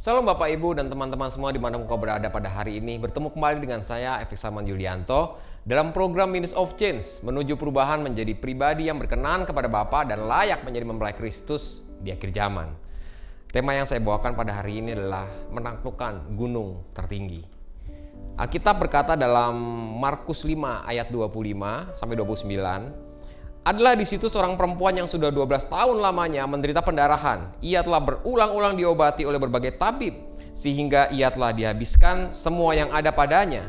Salam Bapak Ibu dan teman-teman semua di mana kau berada pada hari ini. Bertemu kembali dengan saya, Efik Saman Yulianto, dalam program Minutes of Change, menuju perubahan menjadi pribadi yang berkenan kepada Bapa dan layak menjadi mempelai Kristus di akhir zaman. Tema yang saya bawakan pada hari ini adalah menaklukkan gunung tertinggi. Alkitab berkata dalam Markus 5 ayat 25 sampai 29, adalah di situ seorang perempuan yang sudah 12 tahun lamanya menderita pendarahan. Ia telah berulang-ulang diobati oleh berbagai tabib, sehingga ia telah dihabiskan semua yang ada padanya.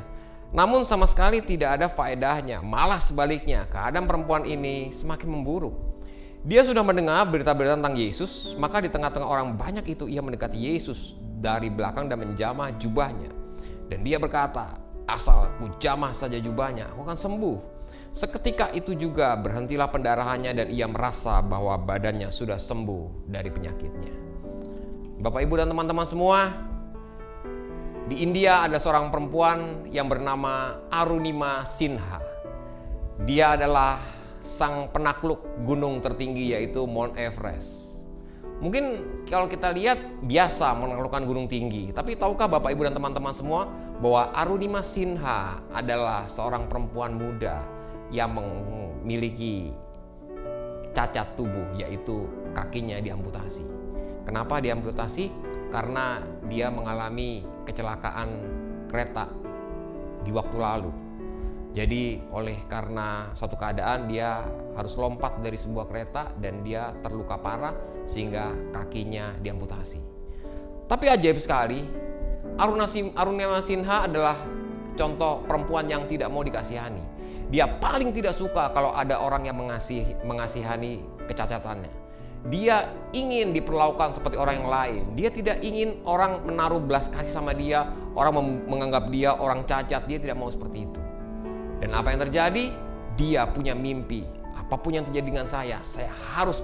Namun sama sekali tidak ada faedahnya, malah sebaliknya, keadaan perempuan ini semakin memburuk. Dia sudah mendengar berita-berita tentang Yesus, maka di tengah-tengah orang banyak itu ia mendekati Yesus dari belakang dan menjamah jubahnya. Dan dia berkata, asal aku jamah saja jubahnya, aku akan sembuh. Seketika itu juga berhentilah pendarahannya dan ia merasa bahwa badannya sudah sembuh dari penyakitnya. Bapak, Ibu, dan teman-teman semua, di India ada seorang perempuan yang bernama Arunima Sinha. Dia adalah sang penakluk gunung tertinggi yaitu Mount Everest. Mungkin kalau kita lihat biasa menaklukkan gunung tinggi, tapi tahukah Bapak, Ibu, dan teman-teman semua bahwa Arunima Sinha adalah seorang perempuan muda yang memiliki cacat tubuh, yaitu kakinya diamputasi. Kenapa diamputasi? Karena dia mengalami kecelakaan kereta di waktu lalu. Jadi karena suatu keadaan dia harus lompat dari sebuah kereta dan dia terluka parah sehingga kakinya diamputasi. Tapi ajaib sekali, Arunima Sinha adalah contoh perempuan yang tidak mau dikasihani. Dia paling tidak suka kalau ada orang yang mengasihani kecacatannya. Dia ingin diperlakukan seperti orang yang lain. Dia tidak ingin orang menaruh belas kasih sama dia, orang menganggap dia orang cacat. Dia tidak mau seperti itu. Dan apa yang terjadi? Dia punya mimpi. Apapun yang terjadi dengan saya harus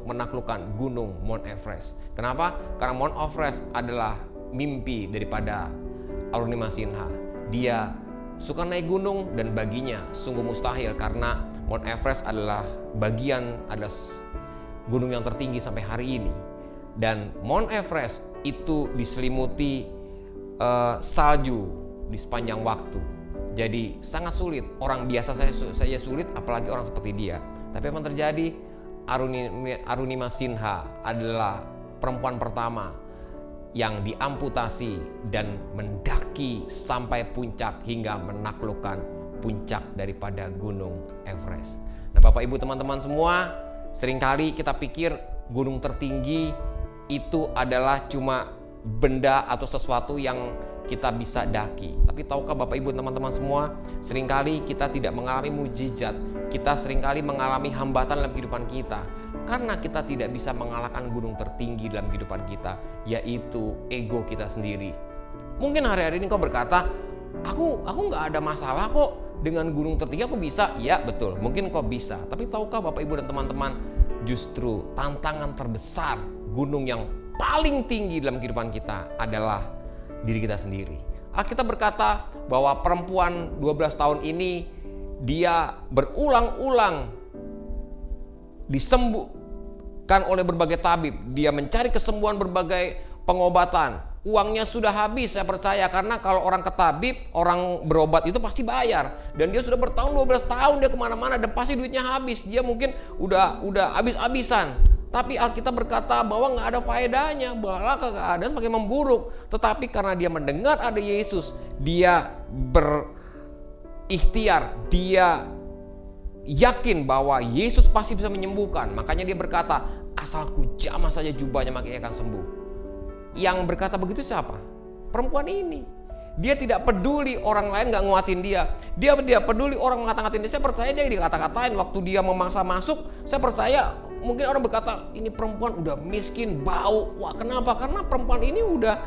menaklukkan gunung Mount Everest. Kenapa? Karena Mount Everest adalah mimpi daripada Arunima Sinha. Dia suka naik gunung dan baginya sungguh mustahil karena Mount Everest adalah gunung yang tertinggi sampai hari ini. Dan Mount Everest itu diselimuti salju di sepanjang waktu. Jadi sangat sulit, orang biasa saya sulit, apalagi orang seperti dia. Tapi apa yang terjadi? Arunima Sinha adalah perempuan pertama yang diamputasi dan mendaki sampai puncak hingga menaklukkan puncak daripada gunung Everest. Nah, Bapak, Ibu, teman-teman semua, seringkali kita pikir gunung tertinggi itu adalah cuma benda atau sesuatu yang kita bisa daki. Tapi tahukah Bapak, Ibu, teman-teman semua, seringkali kita tidak mengalami mujizat. Kita seringkali mengalami hambatan dalam kehidupan kita karena kita tidak bisa mengalahkan gunung tertinggi dalam kehidupan kita, yaitu ego kita sendiri. Mungkin hari-hari ini kau berkata, aku nggak ada masalah kok dengan gunung tertinggi, aku bisa. Ya betul, mungkin kau bisa. Tapi tahukah Bapak, Ibu, dan teman-teman, justru tantangan terbesar gunung yang paling tinggi dalam kehidupan kita adalah diri kita sendiri. Alkitab berkata bahwa perempuan 12 tahun ini dia berulang-ulang disembuhkan oleh berbagai tabib. Dia mencari kesembuhan berbagai pengobatan. Uangnya sudah habis, saya percaya, karena kalau orang ke tabib, orang berobat itu pasti bayar. Dan dia sudah bertahun 12 tahun dia kemana-mana dan pasti duitnya habis. Dia mungkin udah habis-habisan. Tapi Alkitab berkata bahwa nggak ada faedahnya, bahwa keadaan semakin memburuk. Tetapi karena dia mendengar ada Yesus, dia berikhtiar, dia yakin bahwa Yesus pasti bisa menyembuhkan. Makanya dia berkata, asalku jamah saja jubahnya maka ia akan sembuh. Yang berkata begitu siapa? Perempuan ini. Dia tidak peduli orang lain gak nguatin dia. Dia tidak peduli orang ngata-ngatain dia. Saya percaya dia dikata-katain waktu dia memaksa masuk. Saya percaya mungkin orang berkata, ini perempuan udah miskin, bau. Wah, kenapa? Karena perempuan ini udah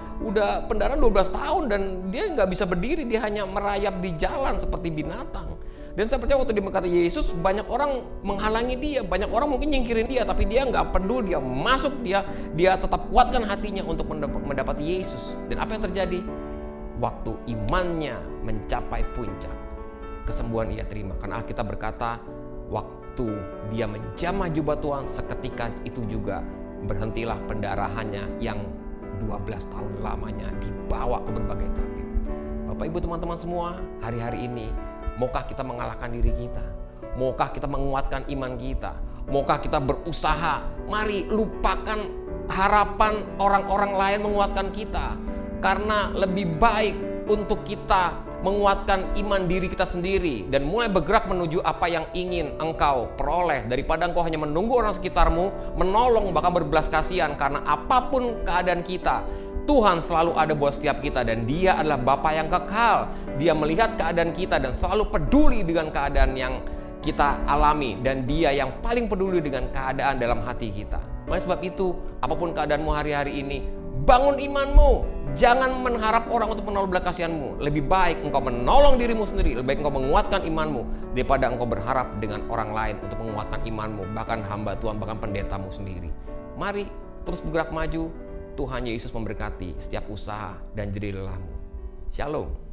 pendarahan 12 tahun dan dia gak bisa berdiri. Dia hanya merayap di jalan seperti binatang. Dan saya percaya waktu dia berkata Yesus, banyak orang menghalangi dia, banyak orang mungkin nyingkirin dia, tapi dia nggak peduli, dia masuk, dia tetap kuatkan hatinya untuk mendapati Yesus. Dan apa yang terjadi? Waktu imannya mencapai puncak, kesembuhan ia terima. Karena Alkitab berkata, waktu dia menjamah jubah Tuhan, seketika itu juga berhentilah pendarahannya yang 12 tahun lamanya dibawa ke berbagai tabib. Bapak Ibu teman-teman semua, hari-hari ini maukah kita mengalahkan diri kita? Maukah kita menguatkan iman kita? Maukah kita berusaha? Mari lupakan harapan orang-orang lain menguatkan kita. Karena lebih baik untuk kita menguatkan iman diri kita sendiri dan mulai bergerak menuju apa yang ingin engkau peroleh, daripada engkau hanya menunggu orang sekitarmu menolong bahkan berbelas kasihan. Karena apapun keadaan kita, Tuhan selalu ada buat setiap kita dan Dia adalah Bapa yang kekal. Dia melihat keadaan kita dan selalu peduli dengan keadaan yang kita alami, dan Dia yang paling peduli dengan keadaan dalam hati kita. Oleh sebab itu, apapun keadaanmu hari-hari ini, bangun imanmu. Jangan mengharap orang untuk menolong belas kasihanmu. Lebih baik engkau menolong dirimu sendiri. Lebih baik engkau menguatkan imanmu daripada engkau berharap dengan orang lain untuk menguatkan imanmu, bahkan hamba Tuhan, bahkan pendetamu sendiri. Mari terus bergerak maju. Tuhan Yesus memberkati setiap usaha dan jerih lelahmu. Shalom.